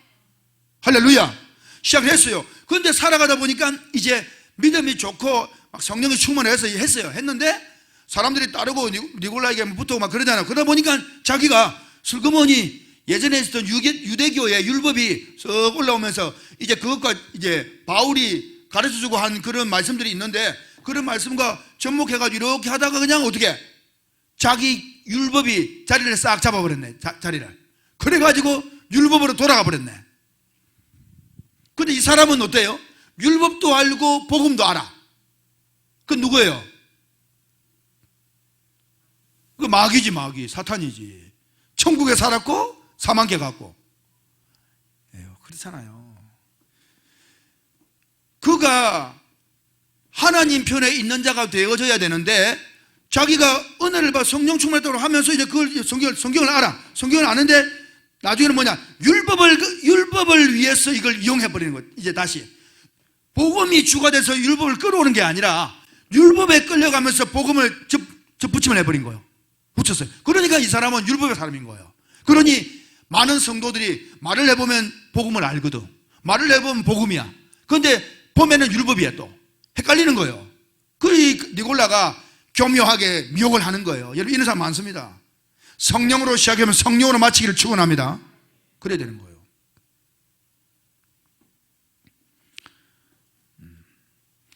할렐루야. 시작을 했어요. 그런데 살아가다 보니까 이제 믿음이 좋고 막 성령이 충만해서 했어요. 했는데 사람들이 따르고 니골라에게 붙고 막 그러잖아요. 그러다 보니까 자기가 슬그머니 예전에 있었던 유대교의 율법이 썩 올라오면서 이제 그것과 이제 바울이 가르쳐주고 한 그런 말씀들이 있는데 그런 말씀과 접목해가지고 이렇게 하다가 그냥 어떻게 자기 율법이 자리를 싹 잡아버렸네. 자리를. 그래가지고 율법으로 돌아가 버렸네. 근데 이 사람은 어때요? 율법도 알고 복음도 알아. 그 누구예요? 그 마귀지, 마귀. 사탄이지. 천국에 살았고 사망계 갔고. 그렇잖아요. 그가 하나님 편에 있는 자가 되어져야 되는데 자기가 은혜를 받아 성령 충만했다고 하면서 이제 그걸 성경을 알아. 성경을 아는데 나중에는 뭐냐? 율법을 위해서 이걸 이용해버리는 것. 이제 다시. 복음이 주가 돼서 율법을 끌어오는 게 아니라 율법에 끌려가면서 복음을 접붙임을 해버린 거예요. 붙였어요. 그러니까 이 사람은 율법의 사람인 거예요. 그러니 많은 성도들이 말을 해보면 복음을 알거든. 말을 해보면 복음이야. 그런데 보면은 율법이야 또. 헷갈리는 거예요. 그 니골라가 교묘하게 미혹을 하는 거예요. 여러분 이런 사람 많습니다. 성령으로 시작하면 성령으로 마치기를 축원합니다. 그래야 되는 거예요.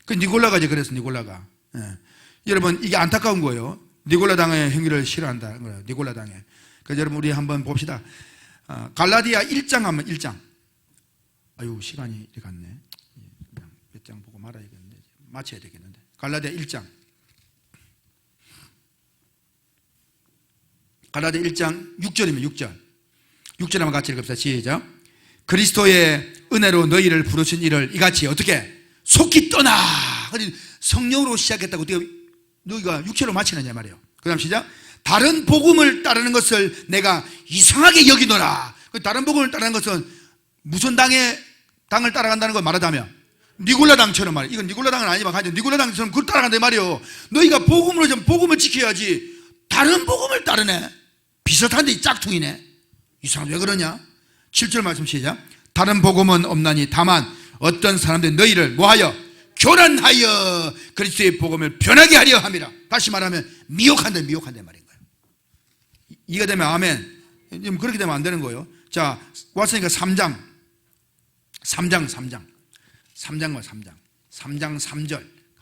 그 니골라가 이제 그래서 니골라가 여러분 이게 안타까운 거예요. 니골라 당의 행위를 싫어한다는 거예요. 니골라 당의. 그래서 여러분 우리 한번 봅시다. 갈라디아 1장 하면 1장. 아유 시간이 이렇게 갔네. 그냥 몇 장 보고 말아야겠네. 마쳐야 되겠는데. 갈라디아 1장. 갈라디아 1장 6절이면 6절. 6절 한번 같이 읽읍시다. 시작. 그리스도의 은혜로 너희를 부르신 이를 이같이 어떻게 속히 떠나. 성령으로 시작했다고 너희가 육체로 마치느냐 말이에요. 그 다음 시작. 다른 복음을 따르는 것을 내가 이상하게 여기노라. 다른 복음을 따르는 것은 무슨 당을 따라간다는 걸 말하자면 니골라 당처럼 말이에요. 이건 니골라 당은 아니지만 니골라 당처럼 그걸 따라간단 말이에요. 너희가 복음을 지켜야지 다른 복음을 따르네. 비슷한데 이 짝퉁이네. 이상하게 왜 그러냐? 7절 말씀 시작. 다른 복음은 없나니 다만 어떤 사람들이 너희를 뭐하여? 교란하여 그리스도의 복음을 변하게 하려 함이라. 다시 말하면 미혹한다 말인 거예요. 이게 되면 아멘. 그렇게 되면 안 되는 거예요. 자, 왔으니까 3장 3절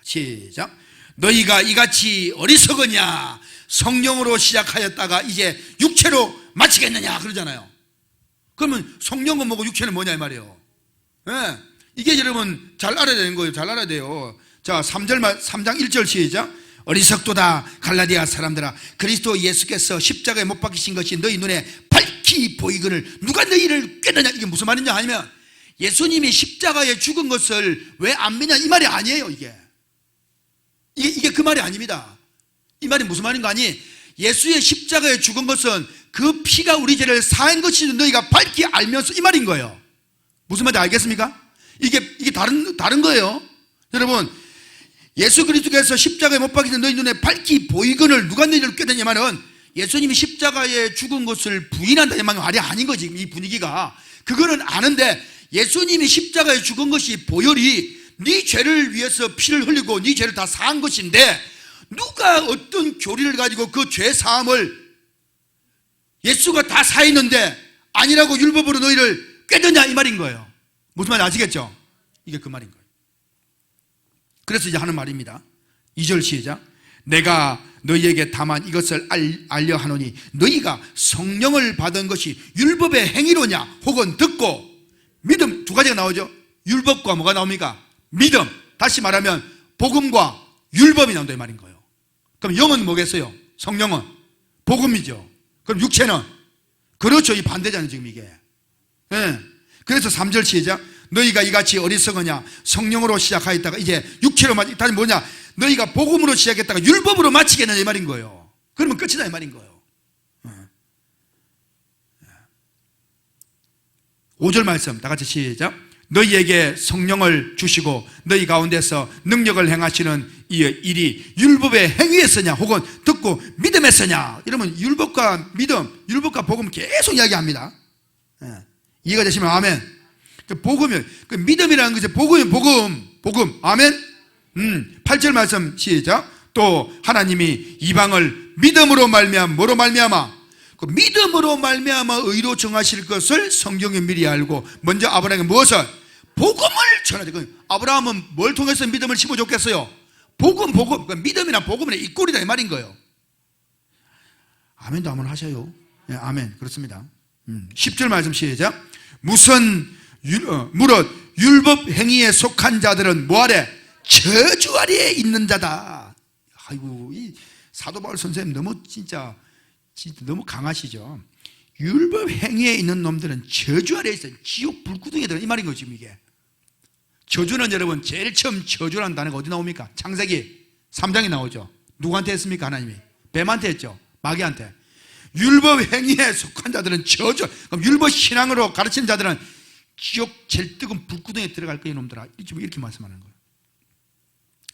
시작. 너희가 이같이 어리석으냐? 성령으로 시작하였다가 이제 육체로 마치겠느냐 그러잖아요. 그러면 성령은 뭐고 육체는 뭐냐 이 말이에요. 네. 이게 여러분 잘 알아야 되는 거예요. 잘 알아야 돼요. 자, 3장 1절 시작. 어리석도다 갈라디아 사람들아, 그리스도 예수께서 십자가에 못 박히신 것이 너희 눈에 밝히 보이거늘 누가 너희를 꾀느냐. 이게 무슨 말이냐 하면 예수님이 십자가에 죽은 것을 왜 안 믿냐 이 말이 아니에요. 이게 그 말이 아닙니다. 이 말이 무슨 말인가 하니, 예수의 십자가에 죽은 것은 그 피가 우리 죄를 사한 것이 너희가 밝히 알면서 이 말인 거예요. 무슨 말인지 알겠습니까? 이게 다른 거예요. 여러분, 예수 그리스도께서 십자가에 못 박히신 너희 눈에 밝히 보이거늘 누가 너희를 꾀느냐 말은 예수님이 십자가에 죽은 것을 부인한다 이 말이 아닌 거지. 이 분위기가 그거는 아는데, 예수님이 십자가에 죽은 것이 보혈이 네 죄를 위해서 피를 흘리고 네 죄를 다 사한 것인데, 누가 어떤 교리를 가지고 그 죄 사함을 예수가 다 사했는데 아니라고 율법으로 너희를 꾀느냐 이 말인 거예요. 무슨 말인지 아시겠죠? 이게 그 말인 거예요. 그래서 이제 하는 말입니다. 2절 시작. 내가 너희에게 다만 이것을 알려 하노니 너희가 성령을 받은 것이 율법의 행위로냐 혹은 듣고 믿음. 두 가지가 나오죠. 율법과 뭐가 나옵니까? 믿음. 다시 말하면 복음과 율법이 나온다 이 말인 거예요. 그럼 영은 뭐겠어요? 성령은 복음이죠. 그럼 육체는? 그렇죠. 이 반대잖아요 지금 이게. 네. 그래서 3절 시작. 너희가 이같이 어리석으냐? 성령으로 시작하였다가 이제 육체로 다시 뭐냐? 너희가 복음으로 시작했다가 율법으로 마치겠느냐 이 말인 거예요. 그러면 끝이다 이 말인 거예요. 5절 말씀 다 같이 시작. 너희에게 성령을 주시고 너희 가운데서 능력을 행하시는 이 일이 율법의 행위에서냐 혹은 듣고 믿음에서냐. 이러면 율법과 믿음, 율법과 복음 계속 이야기합니다. 이해가 되시면 아멘. 복음이, 그 믿음이라는 것이 복음. 아멘. 8절 말씀 시작. 또 하나님이 이방을 믿음으로 말미암아 뭐로 말미암아? 그 믿음으로 말미암아 의로 정하실 것을 성경에 미리 알고 먼저 아브라함에게 무엇을? 복음을 전하자. 아브라함은 뭘 통해서 믿음을 심어줬겠어요? 복음. 그러니까 믿음이나 복음의 이꼴이다 이 말인 거예요. 아멘도 한번 하셔요. 네, 아멘. 그렇습니다. 10절 말씀 시작. 무릇 율법 행위에 속한 자들은 뭐하래? 저주 아래에 있는 자다. 아이고, 이 사도 바울 선생님 너무 진짜 너무 강하시죠. 율법 행위에 있는 놈들은 저주 아래에 있어요. 지옥 불구덩이에 들어 이 말인 거죠 지금 이게. 저주는 여러분 제일 처음 저주라는 단어가 어디 나옵니까? 창세기 3장에 나오죠. 누구한테 했습니까? 하나님이 뱀한테 했죠. 마귀한테. 율법 행위에 속한 자들은 저주. 그럼 율법 신앙으로 가르치는 자들은 지옥 제일 뜨거운 불구덩이에 들어갈 거예요 이놈들아. 이렇게 말씀하는 거예요.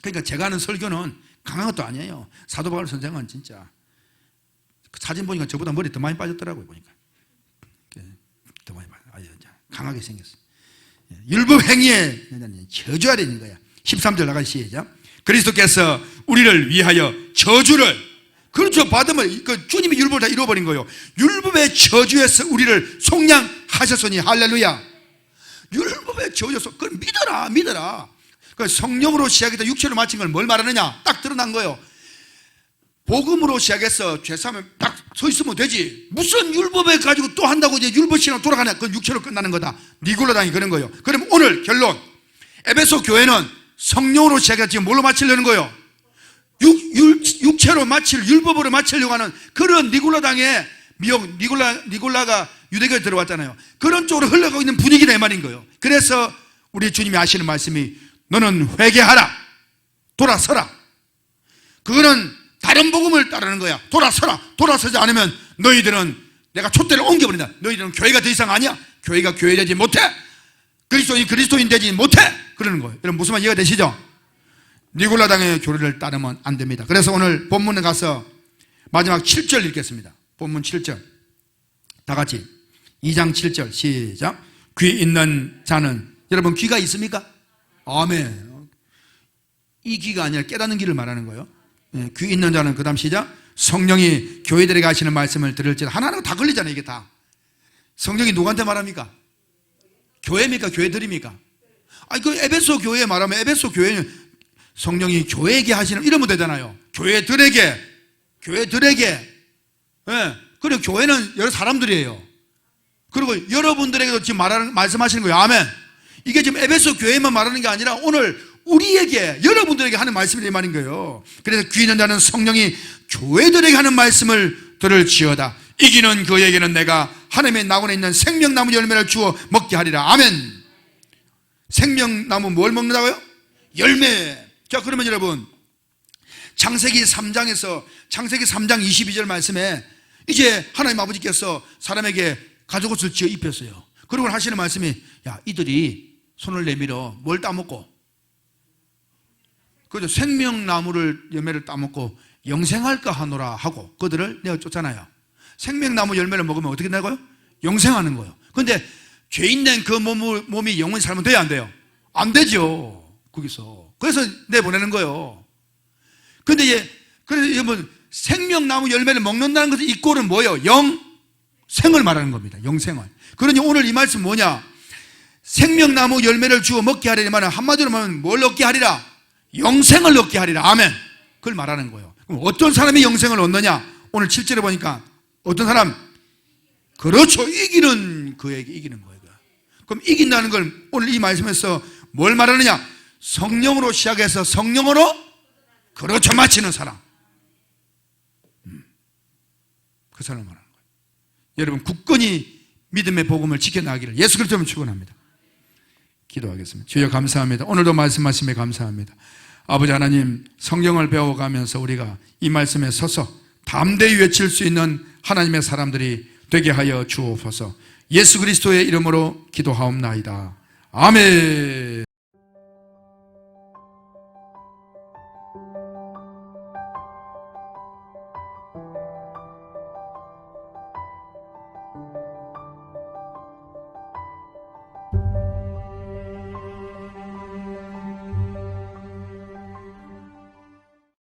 그러니까 제가 하는 설교는 강한 것도 아니에요. 사도 바울 선생은 진짜 사진 보니까 저보다 머리 더 많이 빠졌더라고요. 보니까 더 많이 빠져. 강하게 생겼어요. 율법 행위에 저주 아래 있는 거야. 13절 나가시 시작. 그리스도께서 우리를 위하여 저주를, 그렇죠, 받으면 그 주님이 율법을 다 이루어버린 거예요. 율법의 저주에서 우리를 속량하셨으니 할렐루야. 율법의 저주에서 그걸 믿어라. 그 성령으로 시작했다 육체로 마친 걸 뭘 말하느냐? 딱 드러난 거예요. 복음으로 시작해서 죄사하면 딱 서 있으면 되지. 무슨 율법에 가지고 또 한다고 이제 율법신앙 돌아가냐? 그건 육체로 끝나는 거다. 니골라당이 그런 거예요. 그럼 오늘 결론. 에베소 교회는 성령으로 시작해서 지금 뭘로 마치려는 거예요? 육체로 마칠, 율법으로 마치려고 하는 그런 니골라당의 미혹, 니골라가 유대교에 들어왔잖아요. 그런 쪽으로 흘러가고 있는 분위기다 이 말인 거예요. 그래서 우리 주님이 하시는 말씀이 너는 회개하라. 돌아서라. 그거는 다른 복음을 따르는 거야. 돌아서지 않으면 너희들은 내가 촛대를 옮겨버린다. 너희들은 교회가 더 이상 아니야. 교회가 교회 되지 못해. 그리스도인 되지 못해. 그러는 거예요. 여러분 무슨 말 이해가 되시죠? 니골라당의 교리를 따르면 안 됩니다. 그래서 오늘 본문에 가서 마지막 7절 읽겠습니다. 본문 7절 다 같이 2장 7절 시작. 귀 있는 자는, 여러분 귀가 있습니까? 아멘. 이 귀가 아니라 깨닫는 귀를 말하는 거예요. 귀 있는 자는, 그 다음 시작. 성령이 교회들에게 하시는 말씀을 들을지라. 하나하나 다 걸리잖아요. 이게 다. 성령이 누구한테 말합니까? 교회입니까? 교회들입니까? 아니, 그 에베소 교회에 말하면 에베소 교회는 성령이 교회에게 하시는, 이러면 되잖아요. 교회들에게. 그리고 교회는 여러 사람들이에요. 그리고 여러분들에게도 지금 말씀하시는 거예요. 아멘. 이게 지금 에베소 교회만 말하는 게 아니라 오늘 우리에게, 여러분들에게 하는 말씀이 이 말인 거예요. 그래서 귀 있는 자는 성령이 교회들에게 하는 말씀을 들을지어다. 이기는 그에게는 내가 하나님의 낙원에 있는 생명나무 열매를 주어 먹게 하리라. 아멘. 생명나무 뭘 먹는다고요? 열매. 자, 그러면 여러분, 창세기 3장 22절 말씀에 이제 하나님 아버지께서 사람에게 가죽옷을 지어 입혔어요. 그리고 하시는 말씀이, 야, 이들이 손을 내밀어 뭘 따먹고, 그죠? 생명나무를 열매를 따먹고 영생할까 하노라 하고 그들을 내어 쫓잖아요. 생명나무 열매를 먹으면 어떻게 되고요? 영생하는 거예요. 그런데 죄인된 그 몸이 영원히 살면 돼야 안 돼요? 안 되죠. 거기서. 그래서 내보내는 거예요. 그런데 그래서 여러분, 생명나무 열매를 먹는다는 것은 이 꼴은 뭐예요? 영생을 말하는 겁니다. 영생을. 그러니 오늘 이 말씀 뭐냐? 생명나무 열매를 주어 먹게 하리라면, 한마디로 말하면 뭘 얻게 하리라? 영생을 얻게 하리라. 아멘. 그걸 말하는 거예요. 그럼 어떤 사람이 영생을 얻느냐? 오늘 7절에 보니까 어떤 사람? 그렇죠. 이기는 그에게 이기는 거예요. 그럼 이긴다는 걸 오늘 이 말씀에서 뭘 말하느냐? 성령으로 시작해서 성령으로, 그렇죠, 마치는 사람. 그 사람을 말하는 거예요. 여러분, 굳건히 믿음의 복음을 지켜나가기를 예수 그리스도로 축원합니다. 기도하겠습니다. 주여 감사합니다. 오늘도 말씀하심에 감사합니다. 아버지 하나님, 성경을 배워가면서 우리가 이 말씀에 서서 담대히 외칠 수 있는 하나님의 사람들이 되게 하여 주옵소서. 예수 그리스도의 이름으로 기도하옵나이다. 아멘.